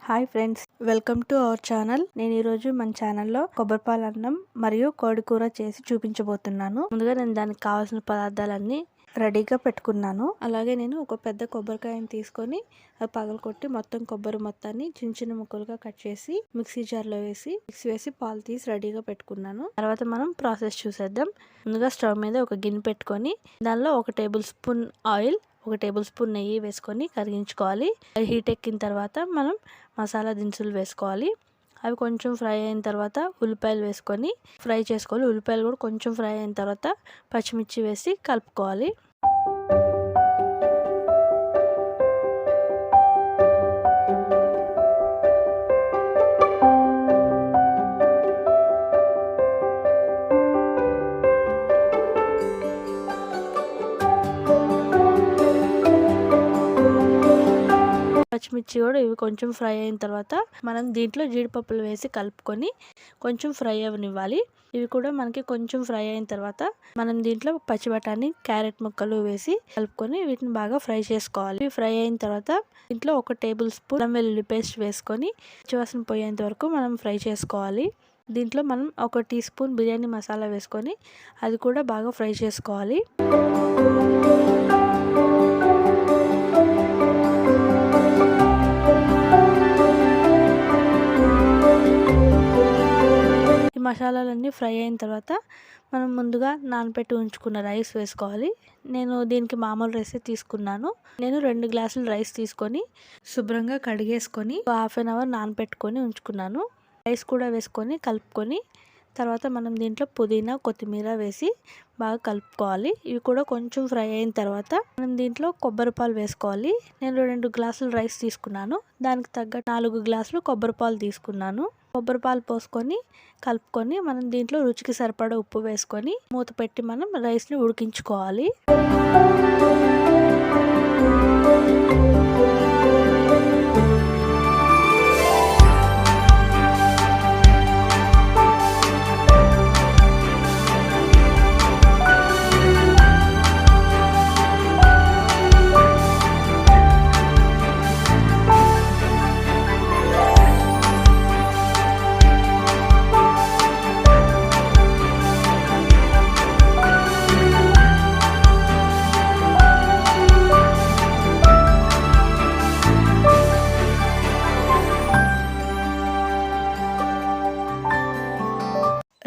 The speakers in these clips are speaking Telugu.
Hi friends, welcome to our channel. నేను ఈరోజు మన ఛానల్లో కొబ్బరిపాల అన్నం మరియు కోడి కూర చేసి చూపించబోతున్నాను. ముందుగా నేను దానికి కావాల్సిన పదార్థాలన్నీ రెడీగా పెట్టుకున్నాను. అలాగే నేను ఒక పెద్ద కొబ్బరికాయని తీసుకొని అది పగలకొట్టి మొత్తం కొబ్బరి మొత్తాన్ని చిన్న చిన్న ముక్కలుగా కట్ చేసి మిక్సీ జార్లో వేసి పాలు తీసి రెడీగా పెట్టుకున్నాను. తర్వాత మనం ప్రాసెస్ చూసేద్దాం. ముందుగా స్టవ్ మీద ఒక గిన్నె పెట్టుకొని దానిలో 1 table spoon oil, 1 table spoon నెయ్యి వేసుకొని కరిగించుకోవాలి. అది హీట్ ఎక్కిన తర్వాత మనం మసాలా దినుసులు వేసుకోవాలి. అవి కొంచెం ఫ్రై అయిన తర్వాత ఉల్లిపాయలు వేసుకొని ఫ్రై చేసుకోవాలి. ఉల్లిపాయలు కూడా కొంచెం ఫ్రై అయిన తర్వాత పచ్చిమిర్చి వేసి కలుపుకోవాలి. పచ్చిమిర్చి కూడా ఇవి కొంచెం ఫ్రై అయిన తర్వాత మనం దీంట్లో జీడిపప్పులు వేసి కలుపుకొని కొంచెం ఫ్రై అవ్వనివ్వాలి. ఇవి కూడా మనకి కొంచెం ఫ్రై అయిన తర్వాత మనం దీంట్లో పచ్చి బఠానీ, క్యారెట్ ముక్కలు వేసి కలుపుకొని వీటిని బాగా ఫ్రై చేసుకోవాలి. ఇవి ఫ్రై అయిన తర్వాత దీంట్లో 1 టేబుల్ స్పూన్ అల్లం వెల్లుల్లి పేస్ట్ వేసుకొని పచ్చివాసన పోయేంత వరకు మనం ఫ్రై చేసుకోవాలి. దీంట్లో మనం 1 టీ స్పూన్ బిర్యానీ మసాలా వేసుకొని అది కూడా బాగా ఫ్రై చేసుకోవాలి. మసాలాలన్నీ ఫ్రై అయిన తర్వాత మనం ముందుగా నానబెట్టి ఉంచుకున్న రైస్ వేసుకోవాలి. నేను దీనికి మామూలు రైసే తీసుకున్నాను. నేను 2 గ్లాసులు రైస్ తీసుకొని శుభ్రంగా కడిగేసుకొని హాఫ్ అన్ అవర్ నానబెట్టుకొని ఉంచుకున్నాను. రైస్ కూడా వేసుకొని కలుపుకొని తర్వాత మనం దీంట్లో పుదీనా, కొత్తిమీర వేసి బాగా కలుపుకోవాలి. ఇవి కూడా కొంచెం ఫ్రై అయిన తర్వాత మనం దీంట్లో కొబ్బరి పాలు వేసుకోవాలి. నేను 2 గ్లాసులు రైస్ తీసుకున్నాను. దానికి తగ్గ 4 గ్లాసులు కొబ్బరి పాలు తీసుకున్నాను. కొబ్బరి పాలు పోసుకొని కలుపుకొని మనం దీంట్లో రుచికి సరిపడా ఉప్పు వేసుకొని మూత పెట్టి మనం రైస్ని ఉడికించుకోవాలి.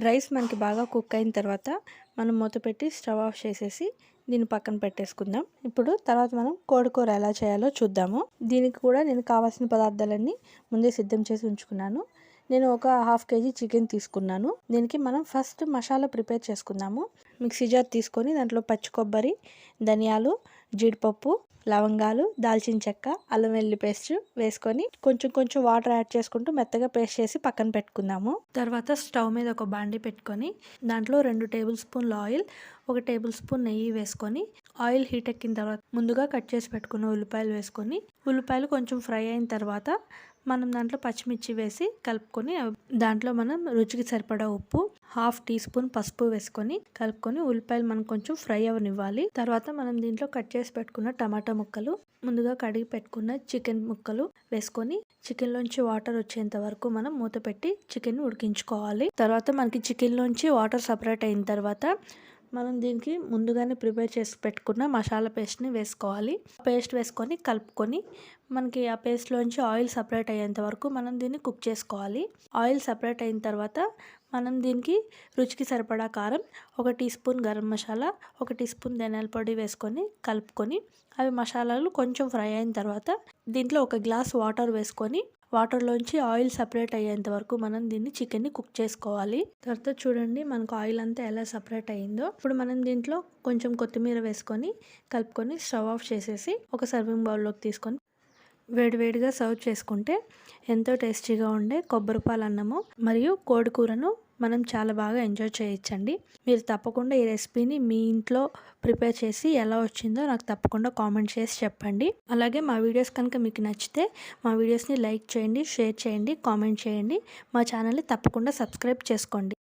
రైస్ మనకి బాగా కుక్ అయిన తర్వాత మనం మూత పెట్టి స్టవ్ ఆఫ్ చేసేసి దీన్ని పక్కన పెట్టేసుకుందాం. ఇప్పుడు తర్వాత మనం కోడి కూర ఎలా చేయాలో చూద్దాము. దీనికి కూడా నేను కావాల్సిన పదార్థాలన్నీ ముందే సిద్ధం చేసి ఉంచుకున్నాను. నేను ఒక 1/2 కేజీ చికెన్ తీసుకున్నాను. దీనికి మనం ఫస్ట్ మసాలా ప్రిపేర్ చేసుకుందాము. మిక్సీ జార్ తీసుకొని దాంట్లో పచ్చి కొబ్బరి, ధనియాలు, జీడిపప్పు, లవంగాలు, దాల్చిన చెక్క, అల్లం వెల్లుల్లి పేస్ట్ వేసుకొని కొంచెం వాటర్ యాడ్ చేసుకుంటూ మెత్తగా పేస్ట్ చేసి పక్కన పెట్టుకుందాము. తర్వాత స్టవ్ మీద ఒక బాండి పెట్టుకొని దాంట్లో 2 టేబుల్ స్పూన్ల ఆయిల్, 1 టేబుల్ స్పూన్ నెయ్యి వేసుకొని ఆయిల్ హీట్ ఎక్కిన తర్వాత ముందుగా కట్ చేసి పెట్టుకున్న ఉల్లిపాయలు వేసుకొని ఉల్లిపాయలు కొంచెం ఫ్రై అయిన తర్వాత మనం దాంట్లో పచ్చిమిర్చి వేసి కలుపుకొని దాంట్లో మనం రుచికి సరిపడా ఉప్పు, 1/2 టీ స్పూన్ పసుపు వేసుకొని కలుపుకొని ఉల్లిపాయలు మనం కొంచెం ఫ్రై అవ్వనివ్వాలి. తర్వాత మనం దీంట్లో కట్ చేసి పెట్టుకున్న టమాటా ముక్కలు, ముందుగా కడిగి పెట్టుకున్న చికెన్ ముక్కలు వేసుకొని చికెన్ లోంచి వాటర్ వచ్చేంత వరకు మనం మూత పెట్టి చికెన్ ఉడికించుకోవాలి. తర్వాత మనకి చికెన్ లోంచి వాటర్ సపరేట్ అయిన తర్వాత మనం దీనికి ముందుగానే ప్రిపేర్ చేసి పెట్టుకున్న మసాలా పేస్ట్ని వేసుకోవాలి. పేస్ట్ వేసుకొని కలుపుకొని మనకి ఆ పేస్ట్లోంచి ఆయిల్ సపరేట్ అయ్యేంత వరకు మనం దీన్ని కుక్ చేసుకోవాలి. ఆయిల్ సపరేట్ అయిన తర్వాత మనం దీనికి రుచికి సరిపడా కారం, 1 tea spoon garam masala, 1 tea spoon ధనియాల పొడి వేసుకొని కలుపుకొని అవి మసాలాలు కొంచెం ఫ్రై అయిన తర్వాత దీంట్లో 1 గ్లాస్ వాటర్ వేసుకొని వాటర్లోంచి ఆయిల్ సపరేట్ అయ్యేంత వరకు మనం దీన్ని చికెన్ని కుక్ చేసుకోవాలి. తర్వాత చూడండి మనకు ఆయిల్ అంతా ఎలా సపరేట్ అయ్యిందో. ఇప్పుడు మనం దీంట్లో కొంచెం కొత్తిమీర వేసుకొని కలుపుకొని స్టవ్ ఆఫ్ చేసేసి ఒక సర్వింగ్ బౌల్లోకి తీసుకొని వేడివేడిగా సర్వ్ చేసుకుంటే ఎంతో టేస్టీగా ఉండే కొబ్బరిపాల అన్నము మరియు కోడి కూరను మనం చాలా బాగా ఎంజాయ్ చేయొచ్చండి. మీరు తప్పకుండా ఈ రెసిపీని మీ ఇంట్లో ప్రిపేర్ చేసి ఎలా వచ్చిందో నాకు తప్పకుండా కామెంట్ చేసి చెప్పండి. అలాగే మా వీడియోస్ కనుక మీకు నచ్చితే మా వీడియోస్ని లైక్ చేయండి, షేర్ చేయండి, కామెంట్ చేయండి. మా ఛానల్ని తప్పకుండా సబ్స్క్రైబ్ చేసుకోండి.